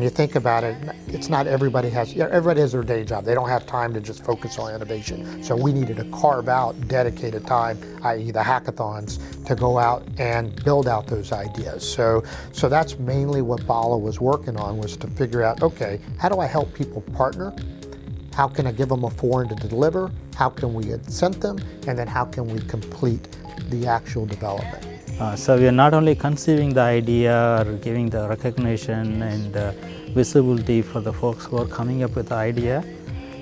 You think about it, it's not everybody has their day job. They don't have time to just focus on innovation. So we needed to carve out dedicated time, i.e. the hackathons, to go out and build out those ideas. So that's mainly what Bala was working on, was to figure out, okay, how do I help people partner? How can I give them a forum to deliver? How can we incent them? And then how can we complete the actual development? So we are not only conceiving the idea or giving the recognition and visibility for the folks who are coming up with the idea,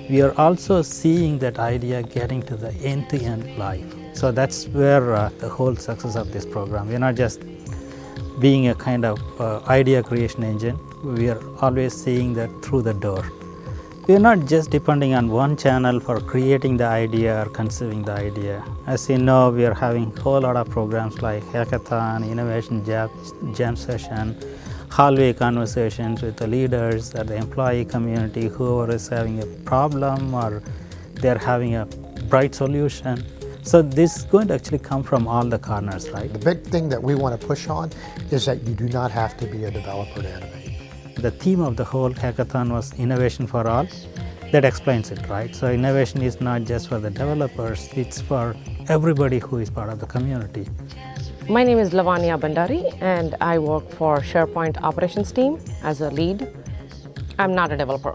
we are also seeing that idea getting to the end-to-end life. So that's where the whole success of this program. We are not just being a kind of idea creation engine. We are always seeing that through the door. We are not just depending on one channel for creating the idea or conceiving the idea. As you know, we are having a whole lot of programs like Hackathon, Innovation Jam Session, hallway conversations with the leaders or the employee community, whoever is having a problem or they are having a bright solution. So this is going to actually come from all the corners, right? The big thing that we want to push on is that you do not have to be a developer to innovate. The theme of the whole hackathon was innovation for all. That explains it, right? So innovation is not just for the developers, it's for everybody who is part of the community. My name is Lavanya Bandari and I work for SharePoint operations team as a lead. I'm not a developer.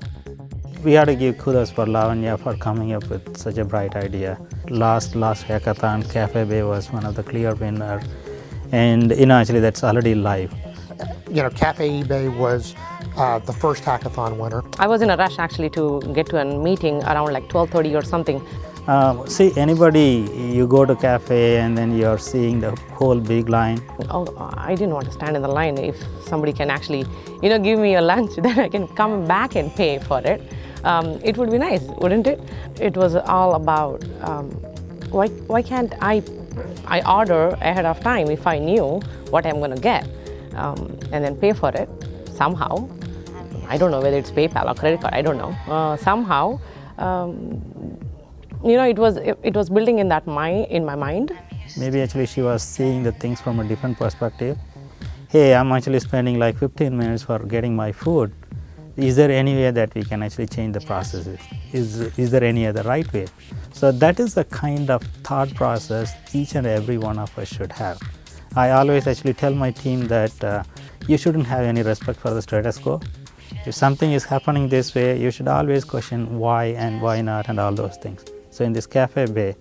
We have to give kudos for Lavanya for coming up with such a bright idea. Last hackathon, Cafe Bay was one of the clear winner, and actually that's already live. Cafe Bay was the first hackathon winner. I was in a rush actually to get to a meeting around like 12:30 or something. See, anybody, you go to cafe and then you're seeing the whole big line. Oh, I didn't want to stand in the line. If somebody can actually, give me a lunch, then I can come back and pay for it. It would be nice, wouldn't it? It was all about why can't I order ahead of time if I knew what I'm going to get, and then pay for it somehow. I don't know whether it's PayPal or credit card. I don't know. Somehow. It was building in my mind. Maybe actually she was seeing the things from a different perspective. Hey, I'm actually spending like 15 minutes for getting my food. Is there any way that we can actually change the processes? Is there any other right way? So that is the kind of thought process each and every one of us should have. I always actually tell my team that you shouldn't have any respect for the status quo. If something is happening this way, you should always question why and why not and all those things. So in this Cafe Bay,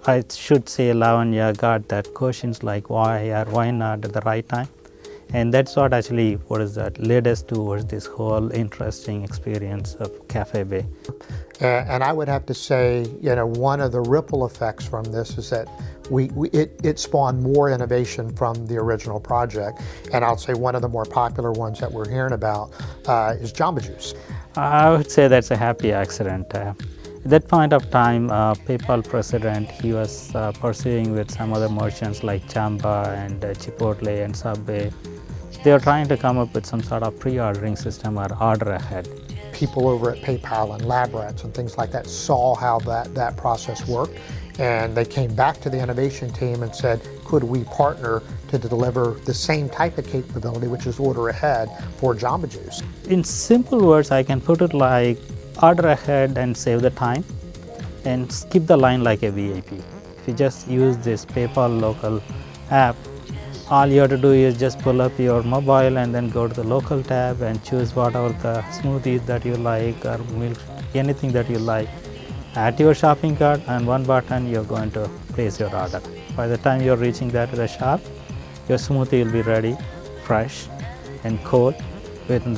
I should say Lavanya got that questions like why or why not at the right time. And that's what actually, led us towards this whole interesting experience of Cafe Bay. And I would have to say, one of the ripple effects from this is that it spawned more innovation from the original project. And I'll say one of the more popular ones that we're hearing about is Jamba Juice. I would say that's a happy accident. At that point of time, PayPal president, he was pursuing with some other merchants like Jamba and Chipotle and Subway. They were trying to come up with some sort of pre-ordering system or order ahead. People over at PayPal and LabRats and things like that saw how that process worked, and they came back to the innovation team and said, could we partner to deliver the same type of capability, which is order ahead, for Jamba Juice? In simple words, I can put it like order ahead and save the time and skip the line like a VIP. If you just use this PayPal local app, all you have to do is just pull up your mobile and then go to the local tab and choose whatever the smoothies that you like or milk, anything that you like. Add to your shopping cart, and one button you're going to place your order. By the time you're reaching that to the shop, your smoothie will be ready, fresh and cold within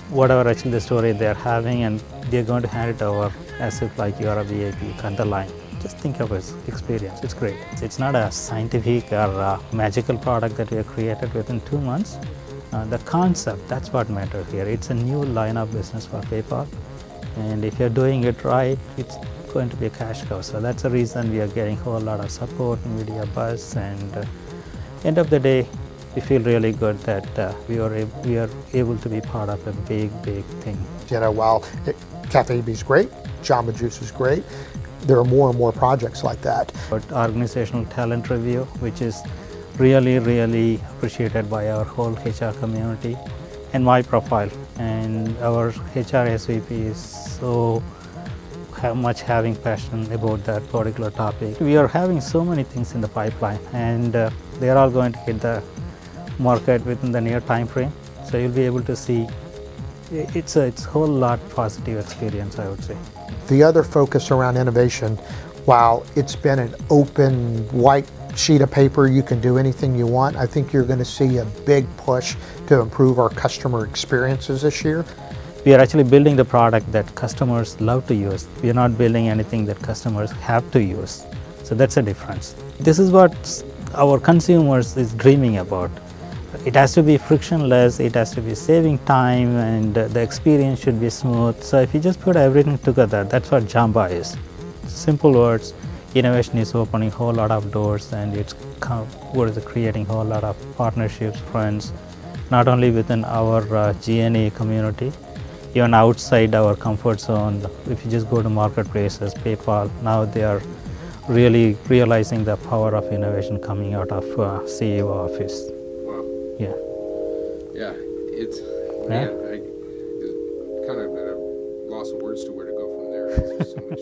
whatever actually the storage they're having, and they're going to hand it over as if like you are a VIP on the line. Just think of his experience. It's great. It's not a scientific or a magical product that we have created within 2 months. The concept, that's what matters here. It's a new line of business for PayPal. And if you're doing it right, it's going to be a cash cow. So that's the reason we are getting a whole lot of support, media buzz, and end of the day, we feel really good that we are able to be part of a big thing. While Cafe Bay is great, Jamba Juice is great, there are more and more projects like that. But organizational talent review, which is really appreciated by our whole HR community. and my profile. And our HR SVP is so much having passion about that particular topic. We are having so many things in the pipeline, and they are all going to hit the market within the near time frame. So you'll be able to see it's a whole lot positive experience, I would say. The other focus around innovation, while it's been an open white sheet of paper, you can do anything you want, I think you're going to see a big push to improve our customer experiences this year. We are actually building the product that customers love to use. We are not building anything that customers have to use. So that's a difference. This is what our consumers is dreaming about. It has to be frictionless, it has to be saving time, and the experience should be smooth. So if you just put everything together, that's what Jamba is. Simple words, innovation is opening a whole lot of doors, and it's creating a whole lot of partnerships, friends, not only within our GNA community, even outside our comfort zone. If you just go to marketplaces, PayPal, now they are really realizing the power of innovation coming out of CEO office. Yeah. Yeah, it's Yeah. man, I kind of at a loss of words to where to go from there. There's so much